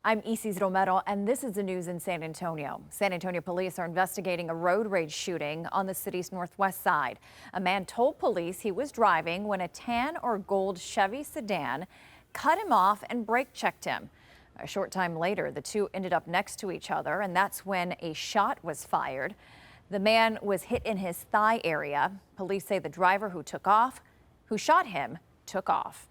I'm Isis Romero, and this is the news in San Antonio. San Antonio police are investigating a road rage shooting on the city's northwest side. A man told police he was driving when a tan or gold Chevy sedan cut him off and brake checked him. A short time later, the two ended up next to each other, and that's when a shot was fired. The man was hit in his thigh area. Police say the driver who shot him, took off.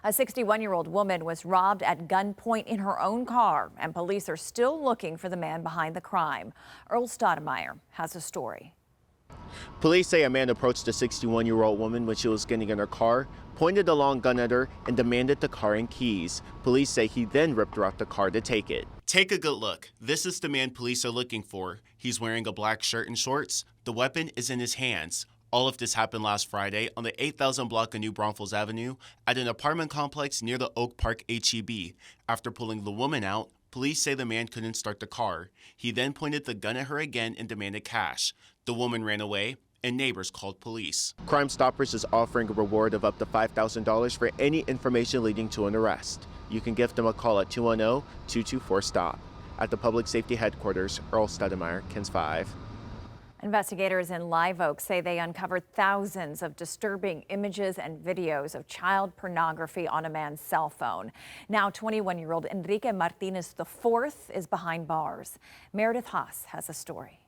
A 61-year-old woman was robbed at gunpoint in her own car, and police are still looking for the man behind the crime. Earl Stoudemire has a story. Police say a man approached the 61-year-old woman when she was getting in her car, pointed a long gun at her, and demanded the car and keys. Police say he then ripped her out the car to take it. Take a good look. This is the man police are looking for. He's wearing a black shirt and shorts. The weapon is in his hands. All of this happened last Friday on the 8000 block of New Braunfels Avenue at an apartment complex near the Oak Park HEB. After pulling the woman out, police say the man couldn't start the car. He then pointed the gun at her again and demanded cash. The woman ran away, and neighbors called police. Crime Stoppers is offering a reward of up to $5,000 for any information leading to an arrest. You can give them a call at 210-224-STOP. At the Public Safety Headquarters, Earl Stoudemire, KENS 5. Investigators in Live Oak say they uncovered thousands of disturbing images and videos of child pornography on a man's cell phone. Now 21-year-old Enrique Martinez IV is behind bars. Meredith Haas has a story.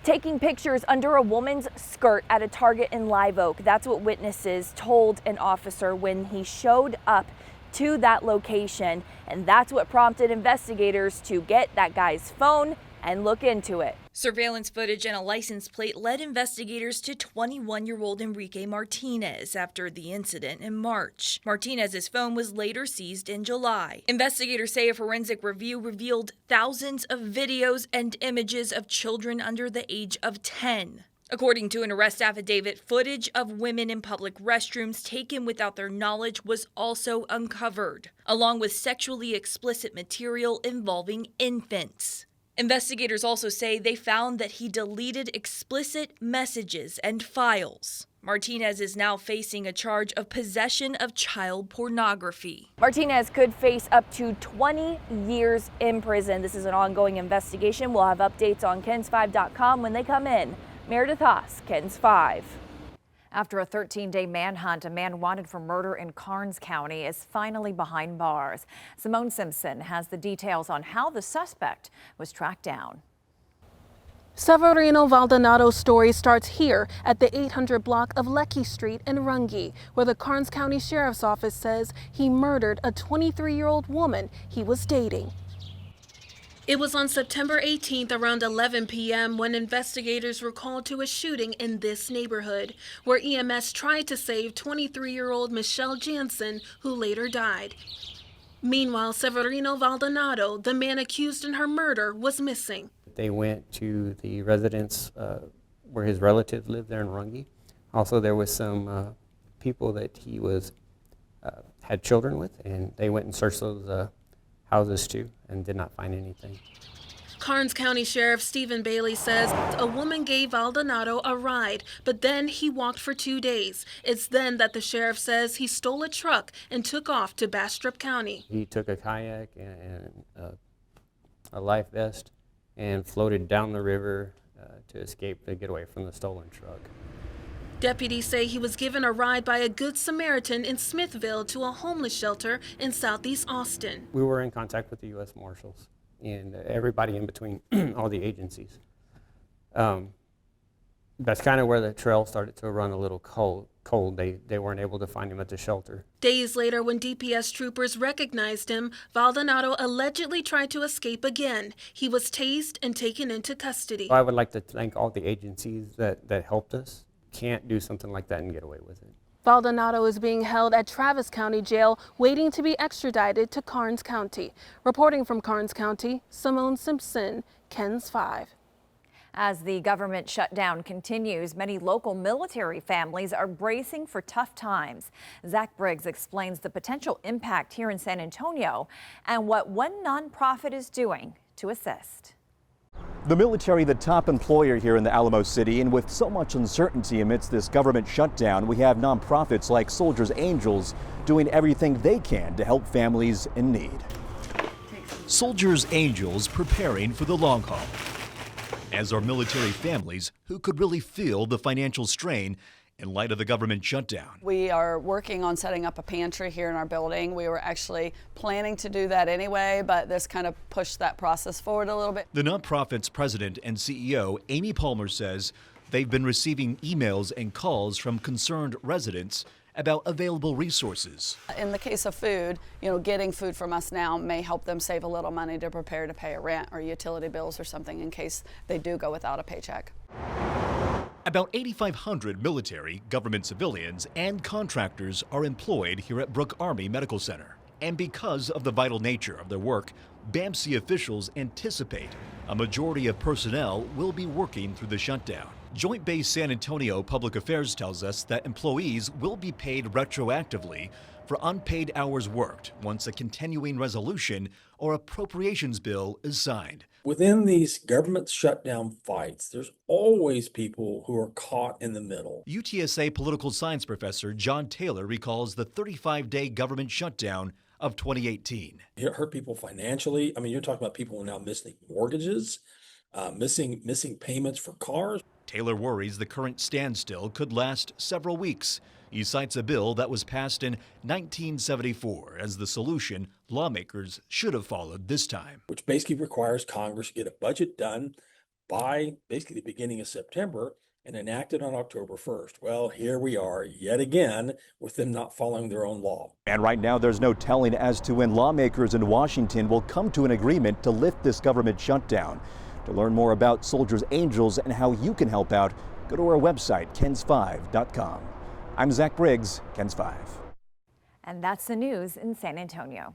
Taking pictures under a woman's skirt at a Target in Live Oak. That's what witnesses told an officer when he showed up to that location. And that's what prompted investigators to get that guy's phone and look into it. Surveillance footage and a license plate led investigators to 21-year-old Enrique Martinez after the incident in March. Martinez's phone was later seized in July. Investigators say a forensic review revealed thousands of videos and images of children under the age of 10. According to an arrest affidavit, footage of women in public restrooms taken without their knowledge was also uncovered, along with sexually explicit material involving infants. Investigators also say they found that he deleted explicit messages and files. Martinez is now facing a charge of possession of child pornography. Martinez could face up to 20 years in prison. This is an ongoing investigation. We'll have updates on KENS5.com when they come in. Meredith Haas, KENS 5. After a 13-day manhunt, a man wanted for murder in Karnes County is finally behind bars. Simone Simpson has the details on how the suspect was tracked down. Severino Valdonado's story starts here at the 800 block of Leckie Street in Runge, where the Karnes County Sheriff's Office says he murdered a 23-year-old woman he was dating. It was on September 18th around 11 p.m. when investigators were called to a shooting in this neighborhood, where EMS tried to save 23-year-old Michelle Jansen, who later died. Meanwhile, Severino Valdonado, the man accused in her murder, was missing. They went to the residence where his relatives lived there in Runge. Also, there was some people that he was had children with, and they went and searched those houses too and did not find anything. Karnes County Sheriff Stephen Bailey says a woman gave Valdonado a ride, but then he walked for 2 days. It's then that the sheriff says he stole a truck and took off to Bastrop County. He took a kayak and a life vest and floated down the river to escape, to get away from the stolen truck. Deputies say he was given a ride by a Good Samaritan in Smithville to a homeless shelter in southeast Austin. We were in contact with the U.S. Marshals and everybody in between, all the agencies. That's kind of where the trail started to run a little cold. They weren't able to find him at the shelter. Days later, when DPS troopers recognized him, Valdonado allegedly tried to escape again. He was tased and taken into custody. I would like to thank all the agencies that helped us. Can't do something like that and get away with it. Valdonado is being held at Travis County Jail, waiting to be extradited to Karnes County. Reporting from Karnes County, Simone Simpson, KENS 5. As the government shutdown continues, many local military families are bracing for tough times. Zach Briggs explains the potential impact here in San Antonio and what one nonprofit is doing to assist. The military, the top employer here in the Alamo City, and with so much uncertainty amidst this government shutdown, we have nonprofits like Soldiers Angels doing everything they can to help families in need. Soldiers' angels preparing for the long haul, as are military families who could really feel the financial strain in light of the government shutdown. We are working on setting up a pantry here in our building. We were actually planning to do that anyway, but this kind of pushed that process forward a little bit. The nonprofit's president and CEO, Amy Palmer, says they've been receiving emails and calls from concerned residents about available resources. In the case of food, getting food from us now may help them save a little money to prepare to pay a rent or utility bills or something in case they do go without a paycheck. About 8,500 military, government civilians, and contractors are employed here at Brooke Army Medical Center. And because of the vital nature of their work, BAMC officials anticipate a majority of personnel will be working through the shutdown. Joint Base San Antonio Public Affairs tells us that employees will be paid retroactively for unpaid hours worked once a continuing resolution or appropriations bill is signed. Within these government shutdown fights, there's always people who are caught in the middle. UTSA political science professor John Taylor recalls the 35-day government shutdown of 2018. It hurt people financially. I mean, you're talking about people who are now missing mortgages, missing payments for cars. Taylor worries the current standstill could last several weeks. He cites a bill that was passed in 1974 as the solution lawmakers should have followed this time. Which basically requires Congress to get a budget done by basically the beginning of September and enacted on October 1st. Well, here we are yet again with them not following their own law. And right now there's no telling as to when lawmakers in Washington will come to an agreement to lift this government shutdown. To learn more about Soldiers' Angels and how you can help out, go to our website, kens5.com. I'm Zach Briggs, KENS 5. And that's the news in San Antonio.